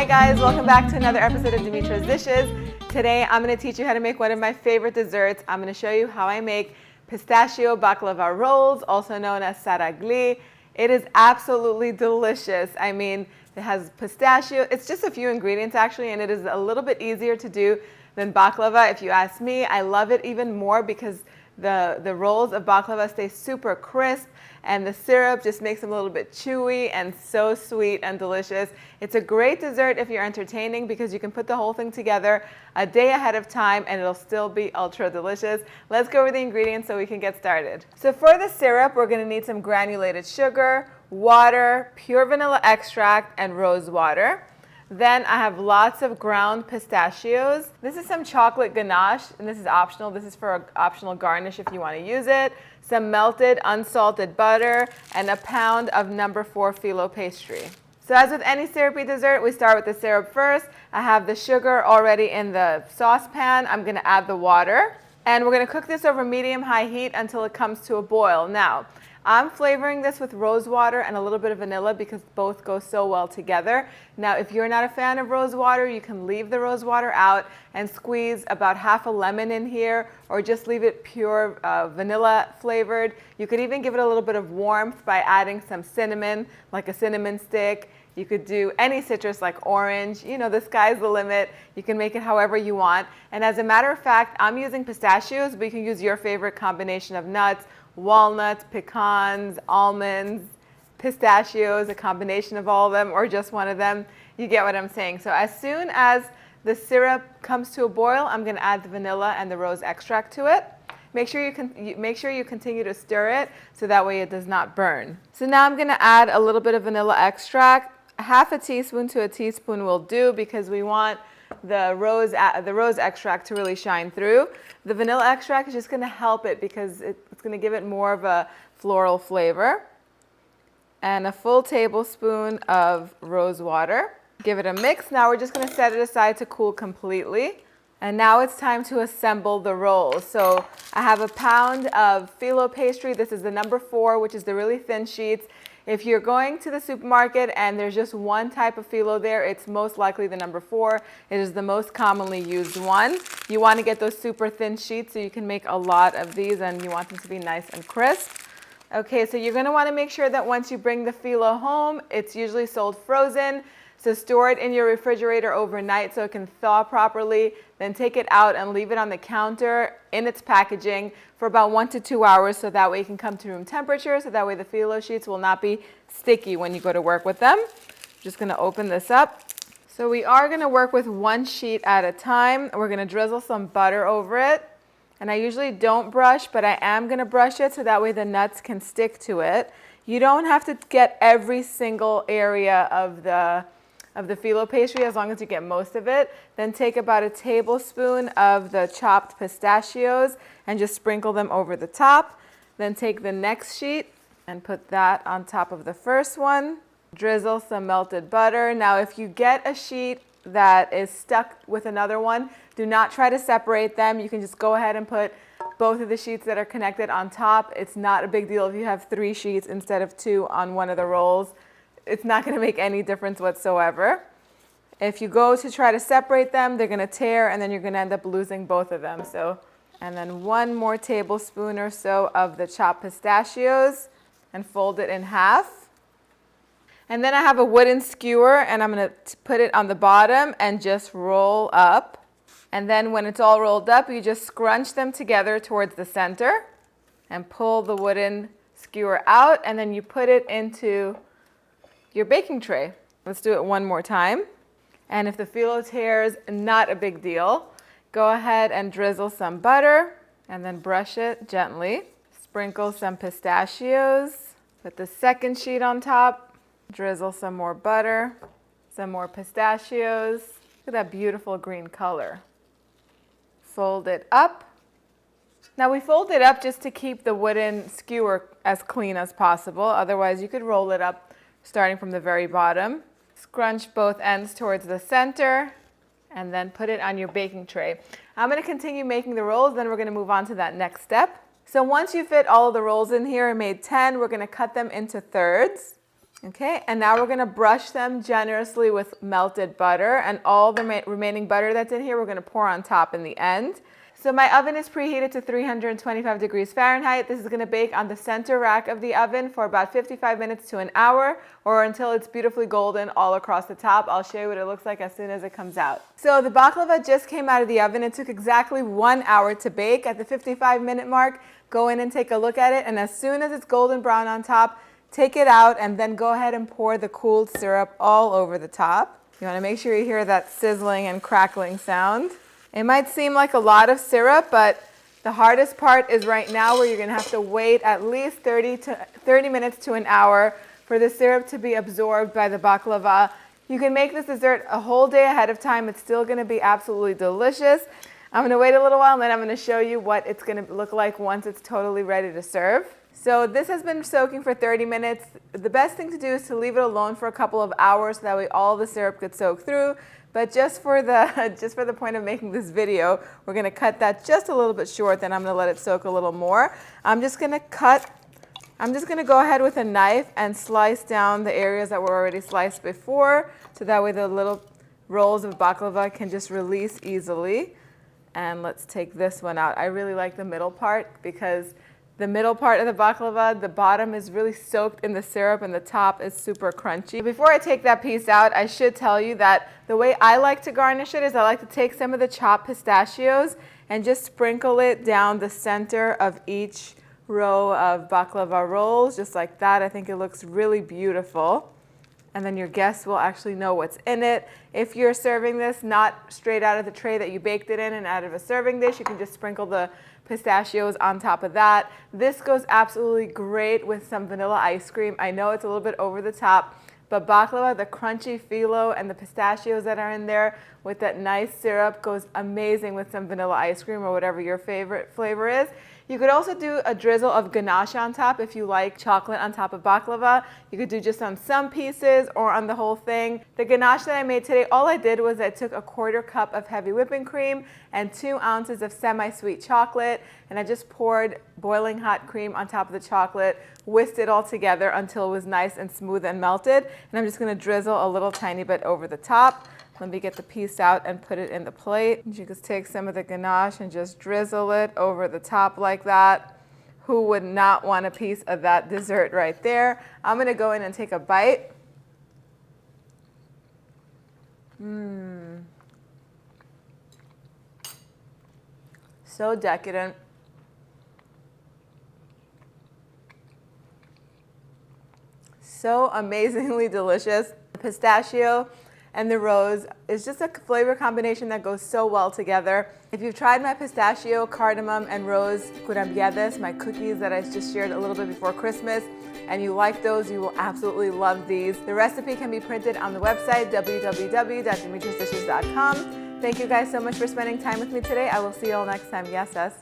Hi guys, welcome back to another episode of Dimitra's Dishes. Today I'm going to teach you how to make one of my favorite desserts. I'm going to show you how I make pistachio baklava rolls, also known as saragli. It is absolutely delicious. I mean, it has pistachio. It's just a few ingredients actually, and it is a little bit easier to do than baklava if you ask me. I love it even more because the rolls of baklava stay super crisp and the syrup just makes them a little bit chewy and so sweet and delicious. It's a great dessert if you're entertaining because you can put the whole thing together a day ahead of time and it'll still be ultra delicious. Let's go over the ingredients so we can get started. So for the syrup, we're gonna need some granulated sugar, water, pure vanilla extract, and rose water. Then I have lots of ground pistachios. This is some chocolate ganache, and this is optional. This is for an optional garnish if you want to use it. Some melted unsalted butter, and a pound of No. 4 phyllo pastry. So as with any syrupy dessert, we start with the syrup first. I have the sugar already in the saucepan. I'm going to add the water. And we're going to cook this over medium-high heat until it comes to a boil. Now, I'm flavoring this with rose water and a little bit of vanilla because both go so well together. Now, if you're not a fan of rose water, you can leave the rose water out and squeeze about half a lemon in here, or just leave it pure vanilla flavored. You could even give it a little bit of warmth by adding some cinnamon, like a cinnamon stick. You could do any citrus like orange. You know, the sky's the limit. You can make it however you want. And as a matter of fact, I'm using pistachios, but you can use your favorite combination of nuts: walnuts, pecans, almonds, pistachios, a combination of all of them, or just one of them. You get what I'm saying. So as soon as the syrup comes to a boil, I'm going to add the vanilla and the rose extract to it. Make sure you continue to stir it so that way it does not burn. So now I'm going to add a little bit of vanilla extract. Half a teaspoon to a teaspoon will do because we want the rose extract to really shine through. The vanilla extract is just going to help it because it's going to give it more of a floral flavor. And a full tablespoon of rose water. Give it a mix. Now we're just going to set it aside to cool completely. And now it's time to assemble the rolls. So I have a pound of phyllo pastry. This is the No. 4, which is the really thin sheets. If you're going to the supermarket and there's just one type of phyllo there, it's most likely the No. 4. It is the most commonly used one. You want to get those super thin sheets so you can make a lot of these and you want them to be nice and crisp. Okay, so you're going to want to make sure that once you bring the phyllo home, it's usually sold frozen. So store it in your refrigerator overnight so it can thaw properly. Then take it out and leave it on the counter in its packaging for about 1 to 2 hours so that way it can come to room temperature, so that way the phyllo sheets will not be sticky when you go to work with them. Just going to open this up. So we are going to work with one sheet at a time. We're going to drizzle some butter over it. And I usually don't brush, but I am going to brush it so that way the nuts can stick to it. You don't have to get every single area of the phyllo pastry as long as you get most of it. Then take about a tablespoon of the chopped pistachios and just sprinkle them over the top. Then take the next sheet and put that on top of the first one. Drizzle some melted butter. Now if you get a sheet that is stuck with another one, do not try to separate them. You can just go ahead and put both of the sheets that are connected on top. It's not a big deal if you have 3 sheets instead of 2 on one of the rolls. It's not going to make any difference whatsoever. If you go to try to separate them, they're going to tear and then you're going to end up losing both of them. And then 1 more tablespoon or so of the chopped pistachios and fold it in half. And then I have a wooden skewer and I'm going to put it on the bottom and just roll up. And then when it's all rolled up, you just scrunch them together towards the center and pull the wooden skewer out, and then you put it into your baking tray. Let's do it one more time. And if the phyllo tears, not a big deal. Go ahead and drizzle some butter and then brush it gently. Sprinkle some pistachios. Put the second sheet on top. Drizzle some more butter, some more pistachios. Look at that beautiful green color. Fold it up. Now we fold it up just to keep the wooden skewer as clean as possible. Otherwise you could roll it up starting from the very bottom. Scrunch both ends towards the center and then put it on your baking tray. I'm going to continue making the rolls, then we're going to move on to that next step. So once you fit all of the rolls in here and made 10, we're going to cut them into thirds. Okay, and now we're gonna brush them generously with melted butter, and all the remaining butter that's in here we're gonna pour on top in the end. So my oven is preheated to 325 degrees Fahrenheit. This is gonna bake on the center rack of the oven for about 55 minutes to an hour, or until it's beautifully golden all across the top. I'll show you what it looks like as soon as it comes out. So the baklava just came out of the oven. It took exactly 1 hour to bake. At the 55-minute mark, go in and take a look at it, and as soon as it's golden brown on top, take it out and then go ahead and pour the cooled syrup all over the top. You wanna make sure you hear that sizzling and crackling sound. It might seem like a lot of syrup, but the hardest part is right now, where you're gonna have to wait at least 30 minutes to an hour for the syrup to be absorbed by the baklava. You can make this dessert a whole day ahead of time. It's still gonna be absolutely delicious. I'm gonna wait a little while and then I'm gonna show you what it's gonna look like once it's totally ready to serve. So this has been soaking for 30 minutes. The best thing to do is to leave it alone for a couple of hours so that way all the syrup gets soaked through. But just for the point of making this video, we're gonna cut that just a little bit short, then I'm gonna let it soak a little more. I'm just gonna go ahead with a knife and slice down the areas that were already sliced before, so that way the little rolls of baklava can just release easily. And let's take this one out. I really like the middle part because the middle part of the baklava, the bottom is really soaked in the syrup and the top is super crunchy. Before I take that piece out, I should tell you that the way I like to garnish it is I like to take some of the chopped pistachios and just sprinkle it down the center of each row of baklava rolls, just like that. I think it looks really beautiful. And then your guests will actually know what's in it. If you're serving this not straight out of the tray that you baked it in and out of a serving dish, you can just sprinkle the pistachios on top of that. This goes absolutely great with some vanilla ice cream. I know it's a little bit over the top, but baklava, the crunchy phyllo, and the pistachios that are in there with that nice syrup goes amazing with some vanilla ice cream or whatever your favorite flavor is. You could also do a drizzle of ganache on top if you like chocolate on top of baklava. You could do just on some pieces or on the whole thing. The ganache that I made today, all I did was I took a 1/4 cup of heavy whipping cream and 2 ounces of semi-sweet chocolate, and I just poured boiling hot cream on top of the chocolate, whisked it all together until it was nice and smooth and melted, and I'm just gonna drizzle a little tiny bit over the top. Let me get the piece out and put it in the plate. You just take some of the ganache and just drizzle it over the top like that. Who would not want a piece of that dessert right there? I'm gonna go in and take a bite. So decadent. So amazingly delicious. The pistachio and the rose is just a flavor combination that goes so well together. If you've tried my pistachio, cardamom, and rose curambiades, my cookies that I just shared a little bit before Christmas, and you like those, you will absolutely love these. The recipe can be printed on the website, www.dimitrosdishes.com. Thank you guys so much for spending time with me today. I will see you all next time. Yes, yes.